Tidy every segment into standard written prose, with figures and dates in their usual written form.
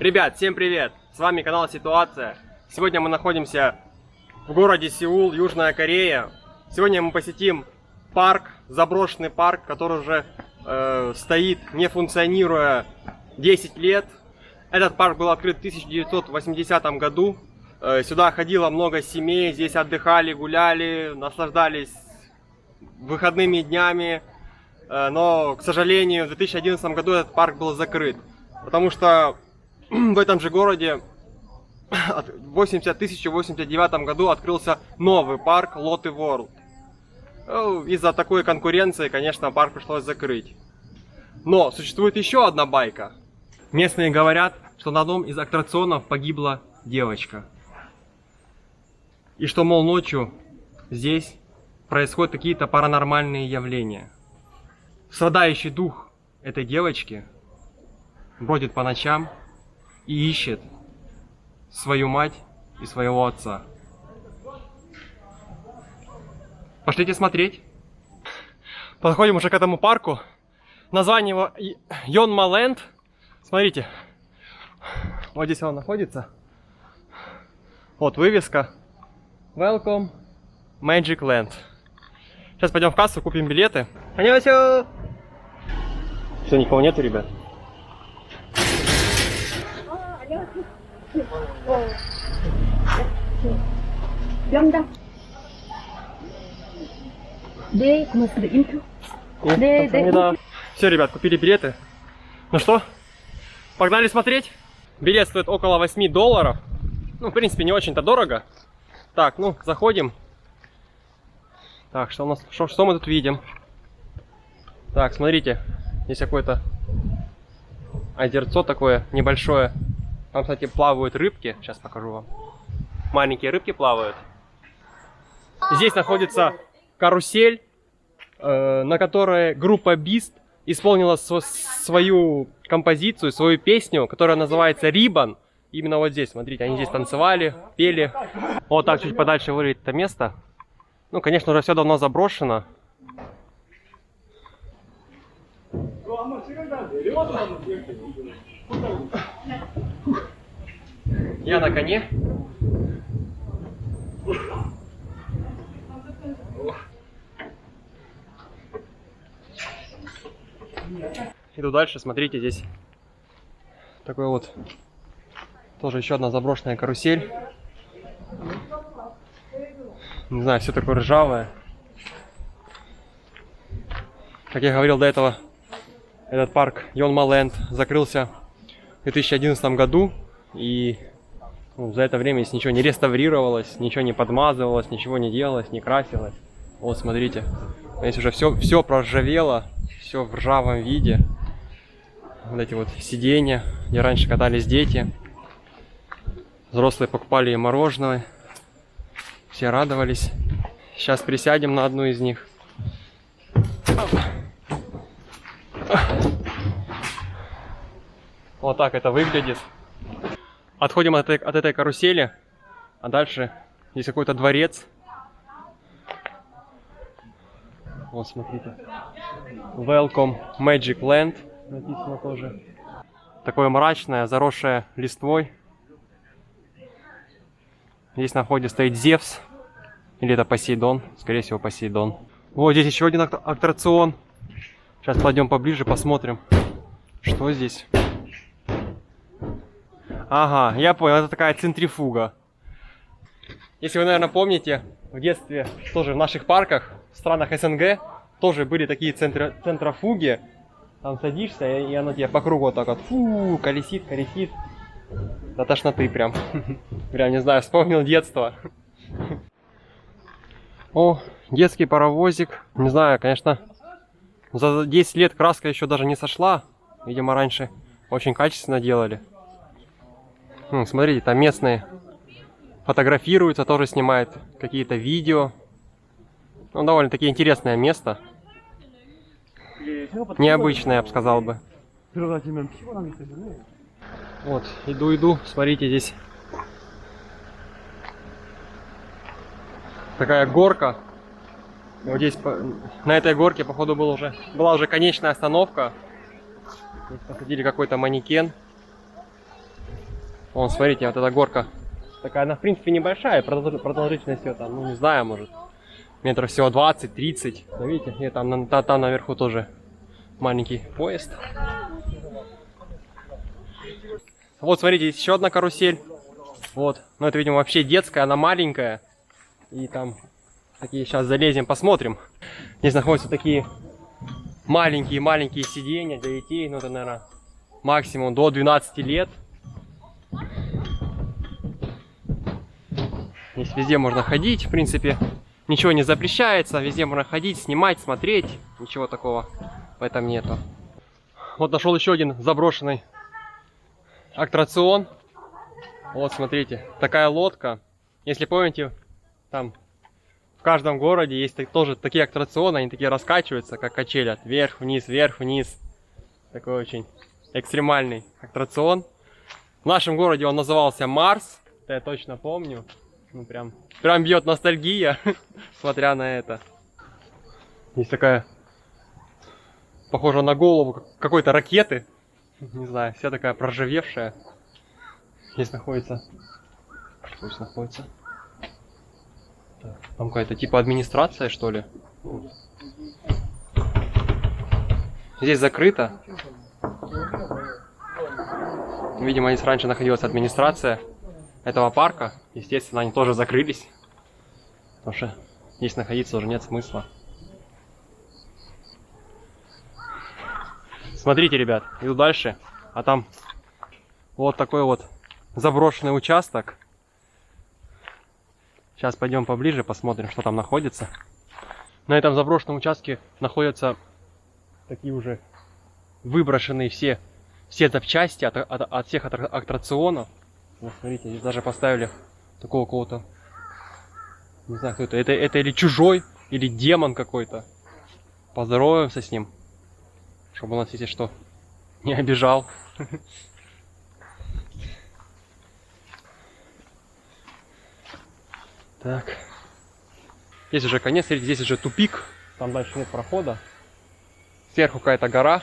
Ребят, всем привет! С вами канал Ситуация. Сегодня мы находимся в городе Сеул, Южная Корея. Сегодня мы посетим парк, заброшенный парк, который уже стоит, не функционируя 10 лет. Этот парк был открыт в 1980 году. Сюда ходило много семей, здесь отдыхали, гуляли, наслаждались выходными днями. Но, к сожалению, в 2011 году этот парк был закрыт, потому что в этом же городе в 1089 году открылся новый парк Lotte World. Из-за такой конкуренции, конечно, парк пришлось закрыть. Но существует еще одна байка. Местные говорят, что на одном из аттракционов погибла девочка. И что, мол, ночью здесь происходят какие-то паранормальные явления. Страдающий дух этой девочки бродит по ночам и ищет свою мать и своего отца. Пошлите смотреть. Подходим уже к этому парку. Название его Yeonma-ленд. Смотрите, вот здесь он находится. Вот вывеска Welcome Magic Land. Сейчас пойдем в кассу, купим билеты. Аньонсё! Все, никого нету, ребят. 명당. 네, 고맙습니다. 인표. 네, 네. Все, ребят, купили билеты. Ну что, погнали смотреть? Билет стоит около $8. Ну, в принципе, не очень-то дорого. Так, ну, заходим. Так, что у нас, что мы тут видим? Так, смотрите, здесь какое-то озерцо такое небольшое. Там, кстати, плавают рыбки. Сейчас покажу вам. Маленькие рыбки плавают. Здесь находится карусель, на которой группа Beast исполнила свою композицию, свою песню, которая называется Ribbon. Именно вот здесь, смотрите, они здесь танцевали, пели. Вот так чуть подальше выглядит это место. Ну, конечно, уже все давно заброшено. Я на коне. Иду дальше, смотрите, здесь такой вот тоже еще одна заброшенная карусель. Не знаю, все такое ржавое. Как я говорил до этого, этот парк Yeonma-ленд закрылся в 2011 году. И за это время здесь ничего не реставрировалось, ничего не подмазывалось, ничего не делалось, не красилось. Вот смотрите, здесь уже все проржавело, все в ржавом виде. Вот эти вот сиденья, где раньше катались дети. Взрослые покупали им мороженое. Все радовались. Сейчас присядем на одну из них. Вот так это выглядит. Отходим от этой карусели. А дальше здесь какой-то дворец. Вот смотрите. Welcome Magic Land. Написано тоже. Такое мрачное, заросшее листвой. Здесь на входе стоит Зевс. Или это Посейдон. Скорее всего, Посейдон. Вот здесь еще один аттракцион. Сейчас пойдем поближе, посмотрим, что здесь. Ага, я понял, это такая центрифуга. Если вы, наверное, помните, в детстве тоже в наших парках, в странах СНГ, тоже были такие центрофуги. Там садишься, и оно тебе по кругу вот так вот колесит, колесит. До тошноты прям. Прям, не знаю, вспомнил детство. О, детский паровозик. Не знаю, конечно, за 10 лет краска еще даже не сошла. Видимо, раньше очень качественно делали. Смотрите, там местные фотографируются, тоже снимают какие-то видео. Ну, довольно-таки интересное место. Необычное, я бы сказал бы. Вот, иду, смотрите, здесь такая горка. Вот здесь, на этой горке, походу, была уже конечная остановка. Здесь посадили какой-то манекен. Вон, смотрите, вот эта горка. Такая, она в принципе небольшая, продолжительность ее там, ну не знаю, может, метров всего 20-30. Но видите, и там наверху тоже маленький поезд. Вот, смотрите, есть еще одна карусель. Вот, ну это, видимо, вообще детская, она маленькая. И там такие, сейчас залезем, посмотрим. Здесь находятся такие маленькие сиденья для детей. Ну это, наверное, максимум до 12 лет. Здесь везде можно ходить, в принципе. Ничего не запрещается, везде можно ходить, снимать, смотреть. Ничего такого в этом нету. Вот нашел еще один заброшенный аттракцион. Вот, смотрите, такая лодка. Если помните, там в каждом городе есть тоже такие аттракционы, они такие раскачиваются, как качели, вверх, вниз. Такой очень экстремальный аттракцион. В нашем городе он назывался Марс, это я точно помню. Ну прям бьет ностальгия, смотря на это. Есть такая, похожа на голову какой-то ракеты. Не знаю, вся такая проржавевшая. Здесь находится... Что здесь находится? Так, там какая-то типа администрация, что ли? Здесь закрыто. Видимо, здесь раньше находилась администрация этого парка. Естественно, они тоже закрылись. Потому что здесь находиться уже нет смысла. Смотрите, ребят, иду дальше. А там вот такой вот заброшенный участок. Сейчас пойдем поближе, посмотрим, что там находится. На этом заброшенном участке находятся такие уже выброшенные все запчасти от всех аттракционов. Вот, смотрите, здесь даже поставили такого кого-то. Не знаю, кто это. Это или чужой, или демон какой-то. Поздороваемся с ним. Чтобы он нас, если что, не обижал. Так. Здесь уже конец, здесь уже тупик. Там дальше нет прохода. Сверху какая-то гора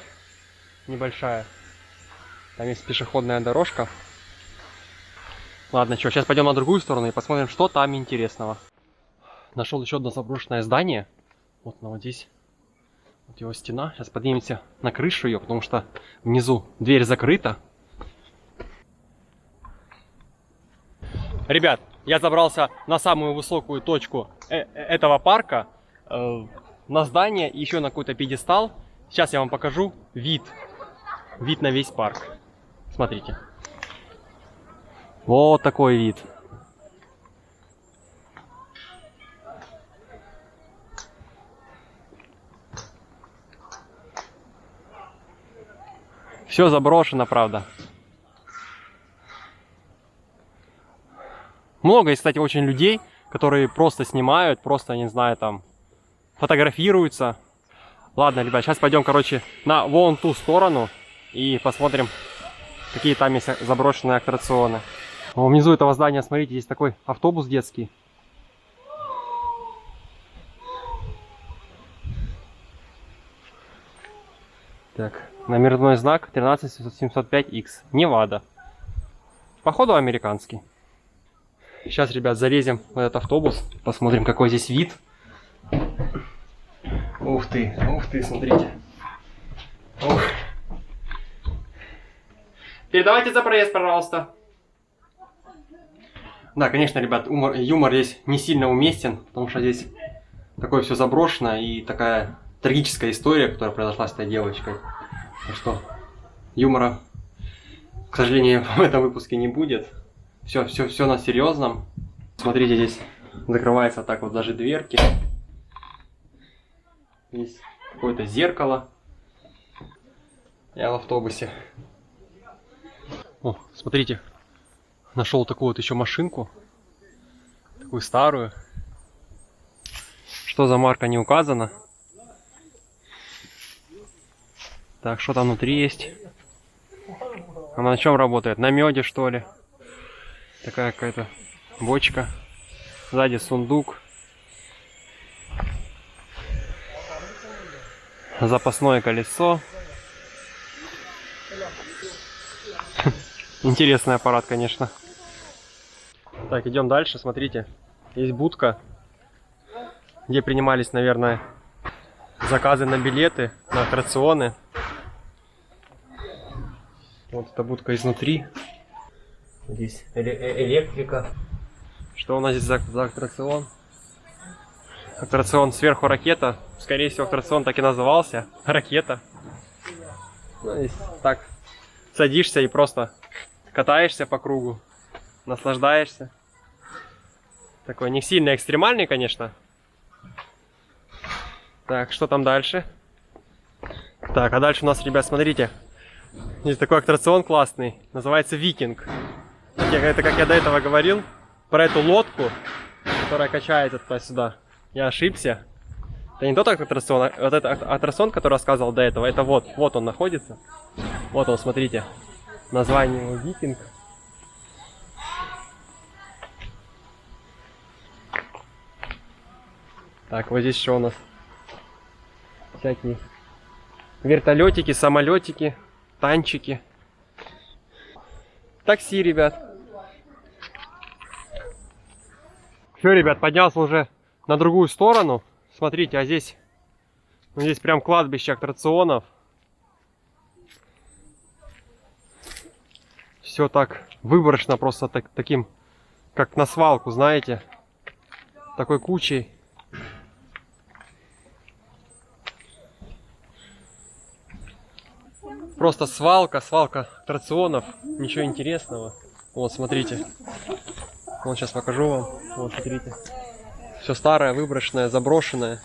небольшая. Там есть пешеходная дорожка. Ладно, что, сейчас пойдем на другую сторону и посмотрим, что там интересного. Нашел еще одно заброшенное здание. Вот, ну, вот здесь. Вот его стена. Сейчас поднимемся на крышу ее, потому что внизу дверь закрыта. Ребят, я забрался на самую высокую точку этого парка. На здание и еще на какой-то пьедестал. Сейчас я вам покажу вид. Вид на весь парк. Смотрите. Вот такой вид. Все заброшено, правда. Много есть, кстати, очень людей, которые просто снимают, просто, не знаю, там, фотографируются. Ладно, ребят, сейчас пойдем, короче, на вон ту сторону и посмотрим, какие там есть заброшенные аттракционы. Внизу этого здания, смотрите, есть такой автобус детский. Так, номерной знак 13705X. Невада. Походу американский. Сейчас, ребят, залезем в этот автобус, посмотрим, какой здесь вид. Ух ты, смотрите. Ух. Передавайте за проезд, пожалуйста. Да, конечно, ребят, юмор здесь не сильно уместен, потому что здесь такое все заброшено и такая трагическая история, которая произошла с этой девочкой. Так что юмора, к сожалению, в этом выпуске не будет. Все на серьезном. Смотрите, здесь закрывается так вот даже дверки. Есть какое-то зеркало. Я в автобусе. О, смотрите. Нашел такую вот еще машинку. Такую старую. Что за марка, не указано. Так, что там внутри есть? Она на чем работает? На меде, что ли? Такая какая-то бочка. Сзади сундук. Запасное колесо. Интересный аппарат, конечно. Так, идем дальше, смотрите. Есть будка, где принимались, наверное, заказы на билеты, на аттракционы. Вот эта будка изнутри. Здесь электрика. Что у нас здесь за аттракцион? Аттракцион сверху ракета. Скорее всего, аттракцион так и назывался. Ракета. Ну, здесь так садишься и просто катаешься по кругу. Наслаждаешься. Такой не сильно экстремальный, конечно. Так, что там дальше? Так, а дальше у нас, ребят, смотрите. Здесь такой аттракцион классный. Называется Викинг. Это, как я до этого говорил, про эту лодку, которая качается туда-сюда. Я ошибся. Это не тот аттракцион, а вот этот аттракцион, который рассказывал до этого, это вот он находится. Вот он, смотрите. Название его Викинг. Так, вот здесь что у нас? Всякие вертолетики, самолетики, танчики. Такси, ребят. Все, ребят, поднялся уже на другую сторону. Смотрите, а здесь, ну, здесь прям кладбище аттракционов. Все так выборочно, просто таким, как на свалку, знаете. Такой кучей. Просто свалка аттракционов, ничего интересного. Вот, смотрите. Вот сейчас покажу вам. Вот, смотрите. Все старое, выброшенное, заброшенное.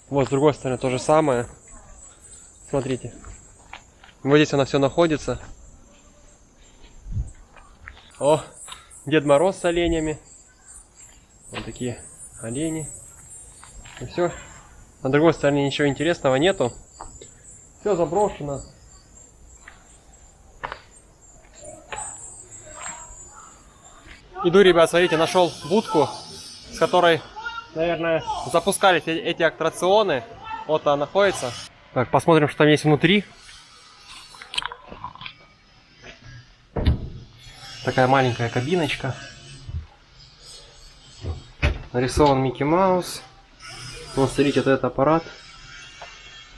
Вот с другой стороны то же самое. Смотрите. Вот здесь оно все находится. О, Дед Мороз с оленями. Вот такие олени. И все. На другой стороне ничего интересного нету. Все заброшено. Иду, ребят, смотрите, нашел будку, с которой, наверное, запускались эти аттракционы. Вот она находится. Так, посмотрим, что там есть внутри. Такая маленькая кабиночка. Нарисован Микки Маус. Вот, смотрите, вот этот аппарат.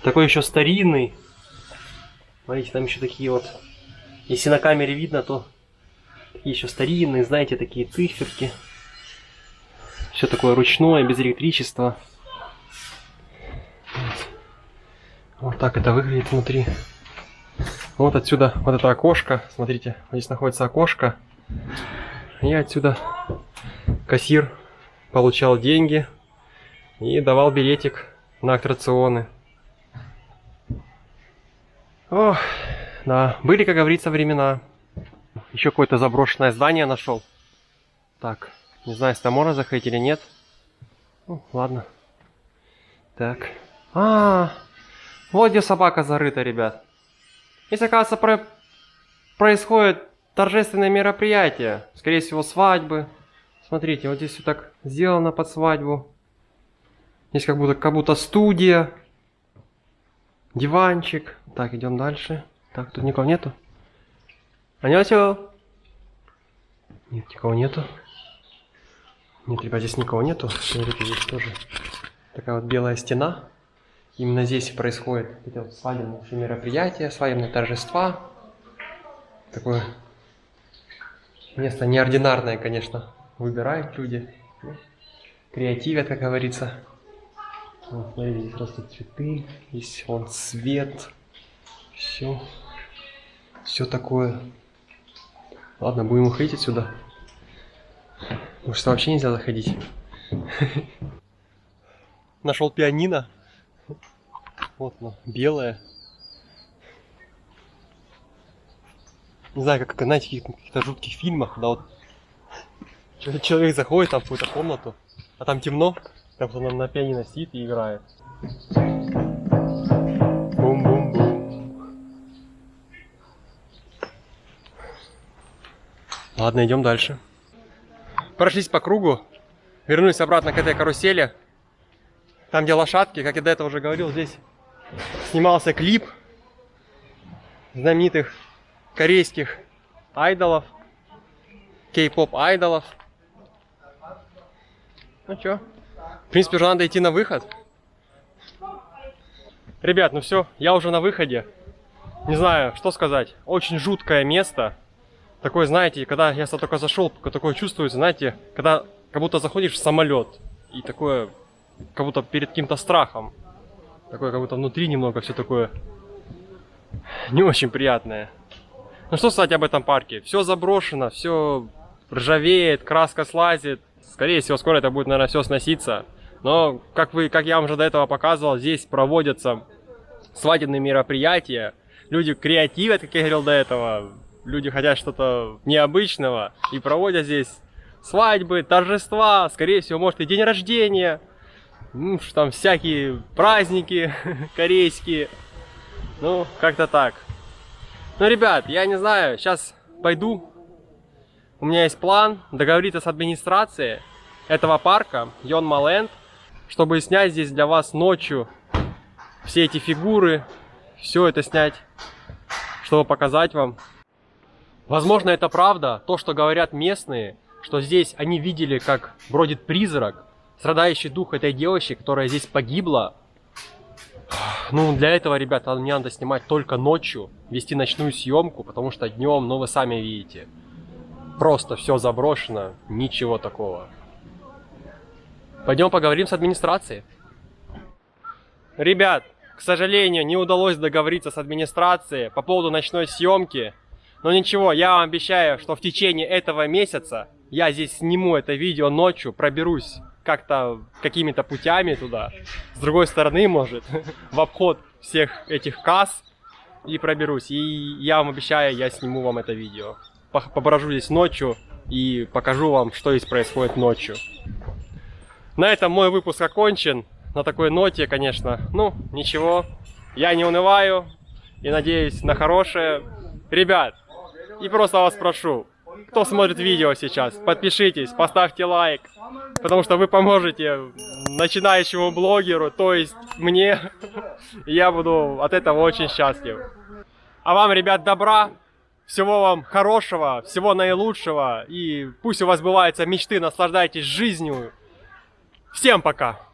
Такой еще старинный. Смотрите, там еще такие вот. Если на камере видно, то такие еще старинные, знаете, такие циферки. Все такое ручное, без электричества. Вот так это выглядит внутри. Вот отсюда, вот это окошко. Смотрите, здесь находится окошко. И отсюда кассир получал деньги и давал билетик на аттракционы. Ох, да, были, как говорится, времена. Еще какое-то заброшенное здание нашел. Так, не знаю, если там можно заходить или нет. Ну, ладно. Так. Вот где собака зарыта, ребят. Здесь, оказывается, происходит торжественное мероприятие. Скорее всего, свадьбы. Смотрите, вот здесь все так сделано под свадьбу. Здесь как будто студия. Диванчик. Так, идем дальше. Так, тут никого нету. Анёсю. Нет, никого нету. Нет, ребят, здесь никого нету. Смотрите, здесь тоже такая вот белая стена. Именно здесь происходят эти вот свадебные мероприятия, свадебные торжества. Такое место неординарное, конечно, выбирают люди. Креативят, как говорится. Вот, смотрите, здесь растут цветы, здесь вон свет. Все такое. Ладно, будем уходить отсюда. Может, вообще нельзя заходить. Нашел пианино. Вот оно, белое. Не знаю, как, знаете, в каких-то жутких фильмах, когда вот человек заходит там в какую-то комнату, а там темно, там кто-то на пианино сидит и играет. Бум-бум-бум. Ладно, идем дальше. Прошлись по кругу, вернулись обратно к этой карусели. Там, где лошадки, как я до этого уже говорил, здесь снимался клип знаменитых корейских айдолов, кей-поп айдолов. Ну чё, в принципе, уже надо идти на выход. Ребят, ну все, я уже на выходе. Не знаю, что сказать. Очень жуткое место. Такое, знаете, когда я сюда только зашел, такое чувствуется, знаете, когда как будто заходишь в самолет. И такое, как будто перед каким-то страхом. Такое, как будто внутри немного все такое не очень приятное. Ну что сказать об этом парке? Все заброшено, все ржавеет, краска слазит. Скорее всего, скоро это будет, наверное, все сноситься. Но, как я вам уже до этого показывал, здесь проводятся свадебные мероприятия. Люди креативят, как я говорил до этого. Люди хотят что-то необычного. И проводят здесь свадьбы, торжества. Скорее всего, может и день рождения. Ну, там всякие праздники корейские. Ну, как-то так. Ну, ребят, я не знаю, сейчас пойду. У меня есть план договориться с администрацией этого парка, Йонма-ленд, чтобы снять здесь для вас ночью все эти фигуры, все это снять, чтобы показать вам. Возможно, это правда, то, что говорят местные, что здесь они видели, как бродит призрак, страдающий дух этой девочки, которая здесь погибла. Ну, для этого, ребята, мне надо снимать только ночью, вести ночную съемку, потому что днем, ну, вы сами видите, просто все заброшено, ничего такого. Пойдем поговорим с администрацией. Ребят, к сожалению, не удалось договориться с администрацией по поводу ночной съемки. Но ничего, я вам обещаю, что в течение этого месяца я здесь сниму это видео ночью, проберусь как-то какими-то путями туда. С другой стороны, может, в обход всех этих касс и проберусь. И я вам обещаю, я сниму вам это видео. Поброжу здесь ночью и покажу вам, что здесь происходит ночью. На этом мой выпуск окончен. На такой ноте, конечно. Ну, ничего. Я не унываю. И надеюсь на хорошее. Ребят, и просто вас прошу, кто смотрит видео сейчас, подпишитесь, поставьте лайк. Потому что вы поможете начинающему блогеру, то есть мне. И я буду от этого очень счастлив. А вам, ребят, добра. Всего вам хорошего, всего наилучшего. И пусть у вас сбываются мечты, наслаждайтесь жизнью. Всем пока!